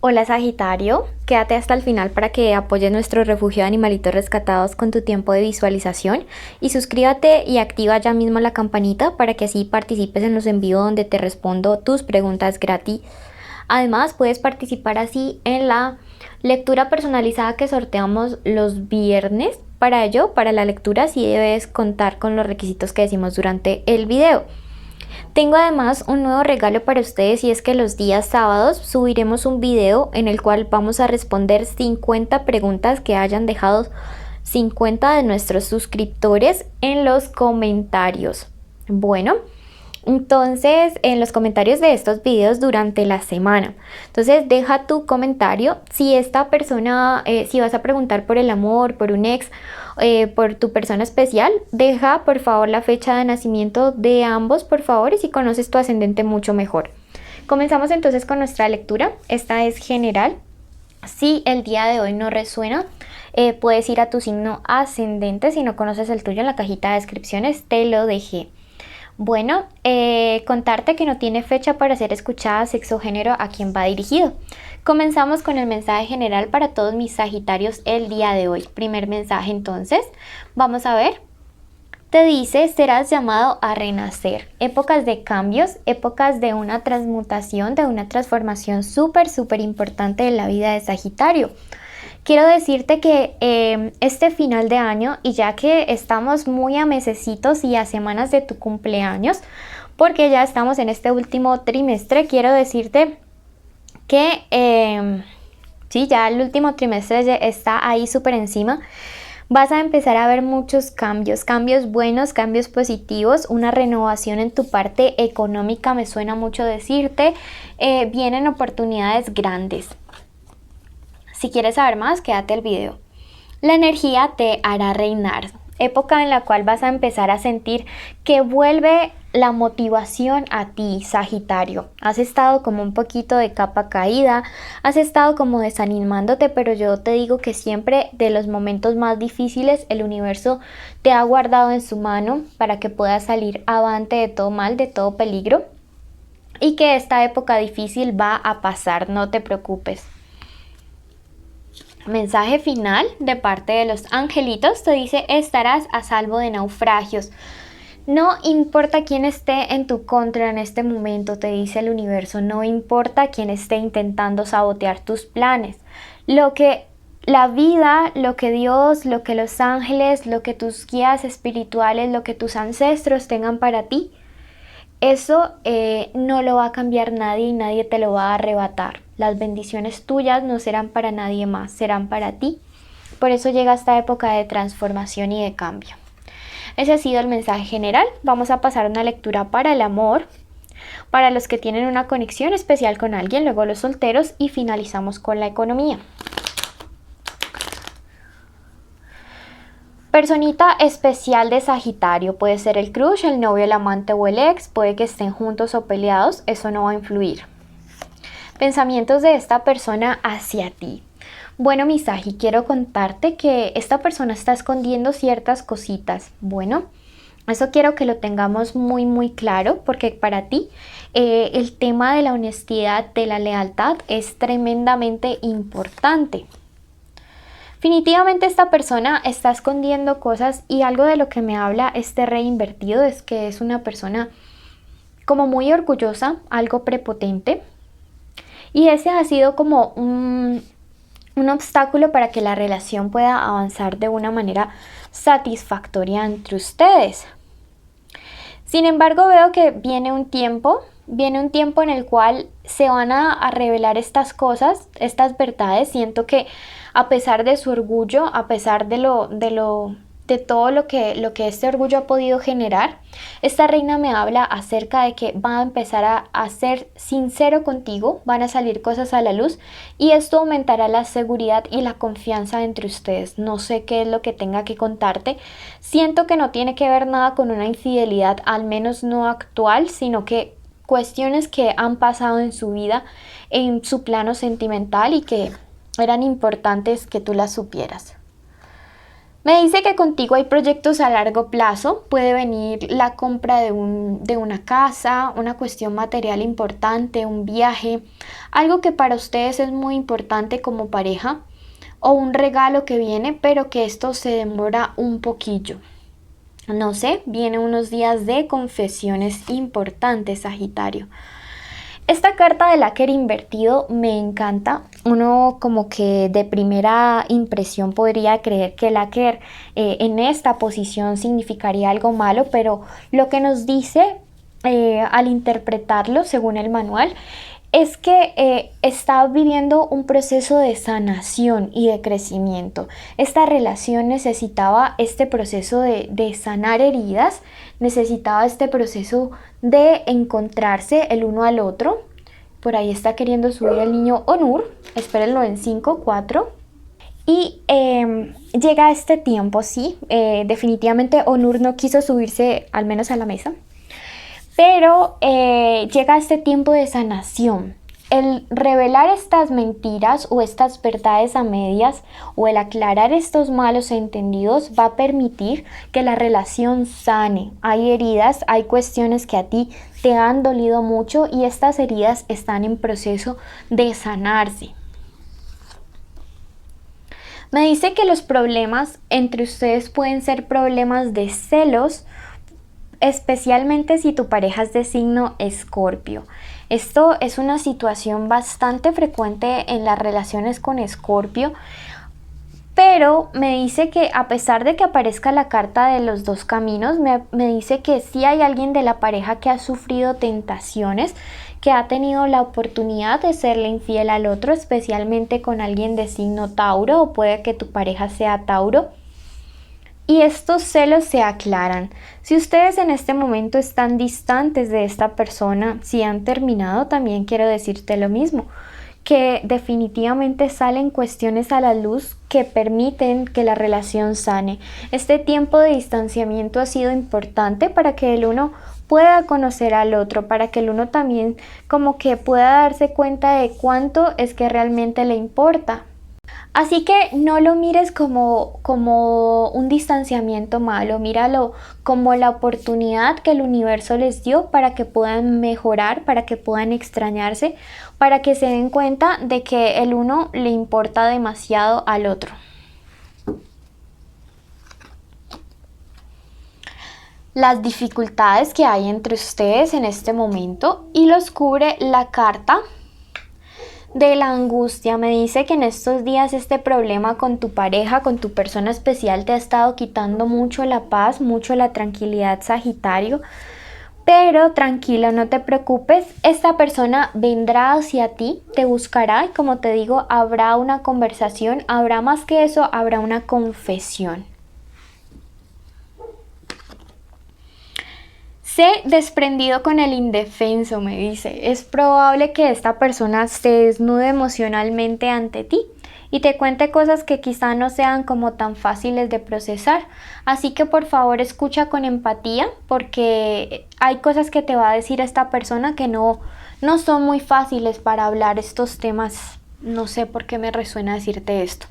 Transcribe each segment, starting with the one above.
Hola Sagitario, quédate hasta el final para que apoyes nuestro refugio de animalitos rescatados con tu tiempo de visualización y suscríbete y activa ya mismo la campanita para que así participes en los envíos donde te respondo tus preguntas gratis. Además puedes participar así en la lectura personalizada que sorteamos los viernes. Para ello, para la lectura sí debes contar con los requisitos que decimos durante el video. Tengo además un nuevo regalo para ustedes y es que los días sábados subiremos un video en el cual vamos a responder 50 preguntas que hayan dejado 50 de nuestros suscriptores en los comentarios. Bueno, entonces en los comentarios de estos videos durante la semana. Entonces deja tu comentario si esta persona, si vas a preguntar por el amor, por un ex, por tu persona especial, deja por favor la fecha de nacimiento de ambos, por favor, y si conoces tu ascendente mucho mejor. Comenzamos entonces con nuestra lectura. Esta es general. Si el día de hoy no resuena, puedes ir a tu signo ascendente. Si no conoces el tuyo, en la cajita de descripciones te lo dejé. Bueno, contarte que no tiene fecha para ser escuchada, sexo, género, a quien va dirigido. Comenzamos con el mensaje general para todos mis Sagitarios el día de hoy. Primer mensaje entonces, vamos a ver. Te dice, serás llamado a renacer. Épocas de cambios, épocas de una transmutación, de una transformación súper importante de la vida de Sagitario. Quiero decirte que este final de año, y ya que estamos muy a mesecitos y a semanas de tu cumpleaños, porque ya estamos en este último trimestre, quiero decirte que sí, ya el último trimestre ya está ahí súper encima. Vas a empezar a ver muchos cambios, cambios buenos, cambios positivos, una renovación en tu parte económica, me suena mucho decirte, vienen oportunidades grandes. Si quieres saber más, quédate el video. La energía te hará reinar, época en la cual vas a empezar a sentir que vuelve la motivación a ti, Sagitario. Has estado como un poquito de capa caída, has estado como desanimándote, pero yo te digo que siempre de los momentos más difíciles el universo te ha guardado en su mano para que puedas salir avante de todo mal, de todo peligro, y que esta época difícil va a pasar, no te preocupes. Mensaje final de parte de los angelitos te dice, estarás a salvo de naufragios. No importa quién esté en tu contra en este momento, te dice el universo, no importa quién esté intentando sabotear tus planes. Lo que la vida, lo que Dios, lo que los ángeles, lo que tus guías espirituales, lo que tus ancestros tengan para ti, eso no lo va a cambiar nadie y nadie te lo va a arrebatar. Las bendiciones tuyas no serán para nadie más, serán para ti. Por eso llega esta época de transformación y de cambio. Ese ha sido el mensaje general. Vamos a pasar a una lectura para el amor, para los que tienen una conexión especial con alguien, luego los solteros y finalizamos con la economía. Personita especial de Sagitario, puede ser el crush, el novio, el amante o el ex, puede que estén juntos o peleados, eso no va a influir. Pensamientos de esta persona hacia ti. Bueno, mi Sagi, quiero contarte que esta persona está escondiendo ciertas cositas. Bueno, eso quiero que lo tengamos muy claro porque para ti el tema de la honestidad, de la lealtad es tremendamente importante. Definitivamente esta persona está escondiendo cosas y algo de lo que me habla este rey invertido es que es una persona como muy orgullosa, algo prepotente. Y ese ha sido como un obstáculo para que la relación pueda avanzar de una manera satisfactoria entre ustedes. Sin embargo, veo que viene un tiempo en el cual se van a revelar estas cosas, estas verdades. Siento que a pesar de su orgullo, a pesar de todo lo que este orgullo ha podido generar, esta reina me habla acerca de que va a empezar a ser sincero contigo, van a salir cosas a la luz y esto aumentará la seguridad y la confianza entre ustedes. No sé qué es lo que tenga que contarte, siento que no tiene que ver nada con una infidelidad, al menos no actual, sino que cuestiones que han pasado en su vida, en su plano sentimental y que eran importantes que tú las supieras. Me dice que contigo hay proyectos a largo plazo, puede venir la compra de una casa, una cuestión material importante, un viaje, algo que para ustedes es muy importante como pareja o un regalo que viene, pero que esto se demora un poquillo. No sé, vienen unos días de confesiones importantes, Sagitario. Esta carta de Láker invertido me encanta. Uno como que de primera impresión podría creer que Láker en esta posición significaría algo malo, pero lo que nos dice al interpretarlo según el manual es que está viviendo un proceso de sanación y de crecimiento. Esta relación necesitaba este proceso de sanar heridas, necesitaba este proceso de encontrarse el uno al otro. Por ahí está queriendo subir el niño Onur, espérenlo en 5, 4. Y llega este tiempo, sí, definitivamente Onur no quiso subirse al menos a la mesa. Pero llega este tiempo de sanación. El revelar estas mentiras o estas verdades a medias o el aclarar estos malos entendidos va a permitir que la relación sane. Hay heridas, hay cuestiones que a ti te han dolido mucho y estas heridas están en proceso de sanarse. Me dice que los problemas entre ustedes pueden ser problemas de celos, especialmente si tu pareja es de signo Escorpio. Esto es una situación bastante frecuente en las relaciones con Escorpio, pero me dice que a pesar de que aparezca la carta de los dos caminos, me dice que sí hay alguien de la pareja que ha sufrido tentaciones, que ha tenido la oportunidad de serle infiel al otro, especialmente con alguien de signo Tauro, o puede que tu pareja sea Tauro. Y estos celos se aclaran. Si ustedes en este momento están distantes de esta persona, si han terminado, también quiero decirte lo mismo, que definitivamente salen cuestiones a la luz que permiten que la relación sane. Este tiempo de distanciamiento ha sido importante para que el uno pueda conocer al otro, para que el uno también como que pueda darse cuenta de cuánto es que realmente le importa. Así que no lo mires como un distanciamiento malo, míralo como la oportunidad que el universo les dio para que puedan mejorar, para que puedan extrañarse, para que se den cuenta de que el uno le importa demasiado al otro. Las dificultades que hay entre ustedes en este momento y los cubre la carta de la angustia. Me dice que en estos días este problema con tu pareja, con tu persona especial, te ha estado quitando mucho la paz, mucho la tranquilidad, Sagitario. Pero tranquilo, no te preocupes, esta persona vendrá hacia ti, te buscará y como te digo, habrá una conversación, habrá más que eso, habrá una confesión. Sé desprendido con el indefenso, me dice. Es probable que esta persona se desnude emocionalmente ante ti y te cuente cosas que quizá no sean como tan fáciles de procesar. Así que por favor escucha con empatía porque hay cosas que te va a decir esta persona que no son muy fáciles para hablar estos temas. No sé por qué me resuena decirte esto.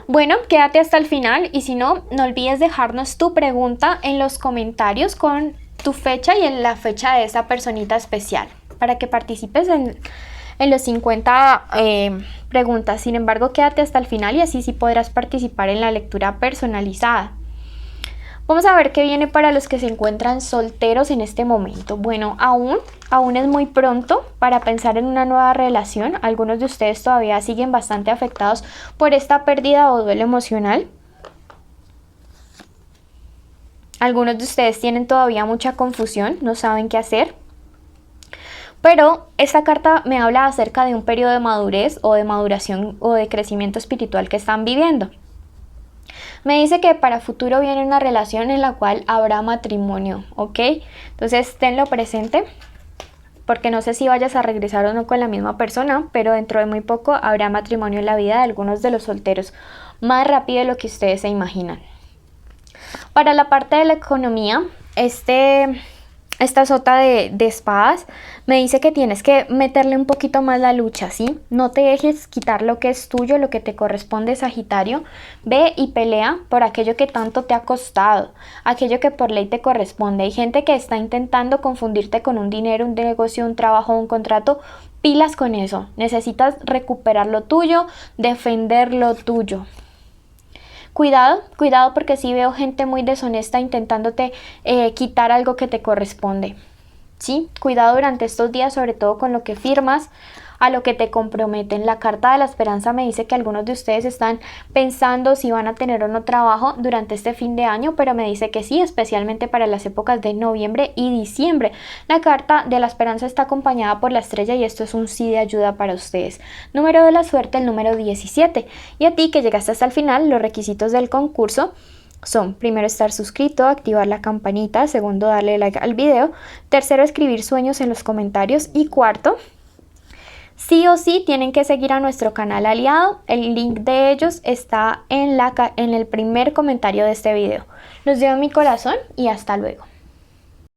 Bueno, quédate hasta el final y si no, no olvides dejarnos tu pregunta en los comentarios con tu fecha y en la fecha de esa personita especial para que participes en los 50 preguntas. Sin embargo, quédate hasta el final y así sí podrás participar en la lectura personalizada. Vamos a ver qué viene para los que se encuentran solteros en este momento. Bueno, aún es muy pronto para pensar en una nueva relación. Algunos de ustedes todavía siguen bastante afectados por esta pérdida o duelo emocional. Algunos de ustedes tienen todavía mucha confusión, no saben qué hacer. Pero esta carta me habla acerca de un periodo de madurez o de maduración o de crecimiento espiritual que están viviendo. Me dice que para futuro viene una relación en la cual habrá matrimonio, ¿ok? Entonces tenlo presente porque no sé si vayas a regresar o no con la misma persona, pero dentro de muy poco habrá matrimonio en la vida de algunos de los solteros, más rápido de lo que ustedes se imaginan. Para la parte de la economía, este Esta sota de espadas me dice que tienes que meterle un poquito más la lucha, ¿sí? No te dejes quitar lo que es tuyo, lo que te corresponde, Sagitario. Ve y pelea por aquello que tanto te ha costado, aquello que por ley te corresponde. Hay gente que está intentando confundirte con un dinero, un negocio, un trabajo, un contrato. Pilas con eso. Necesitas recuperar lo tuyo, defender lo tuyo. Cuidado, cuidado porque sí veo gente muy deshonesta intentándote quitar algo que te corresponde. ¿Sí? Cuidado durante estos días, sobre todo con lo que firmas, a lo que te comprometen. La carta de la esperanza me dice que algunos de ustedes están pensando si van a tener o no trabajo durante este fin de año, pero me dice que sí, especialmente para las épocas de noviembre y diciembre. La carta de la esperanza está acompañada por la estrella y esto es un sí de ayuda para ustedes. Número de la suerte, el número 17. Y a ti que llegaste hasta el final, los requisitos del concurso son: primero, estar suscrito, activar la campanita; segundo, darle like al video; tercero, escribir sueños en los comentarios; y cuarto, sí o sí tienen que seguir a nuestro canal aliado. El link de ellos está en el primer comentario de este video. Los llevo en mi corazón y hasta luego.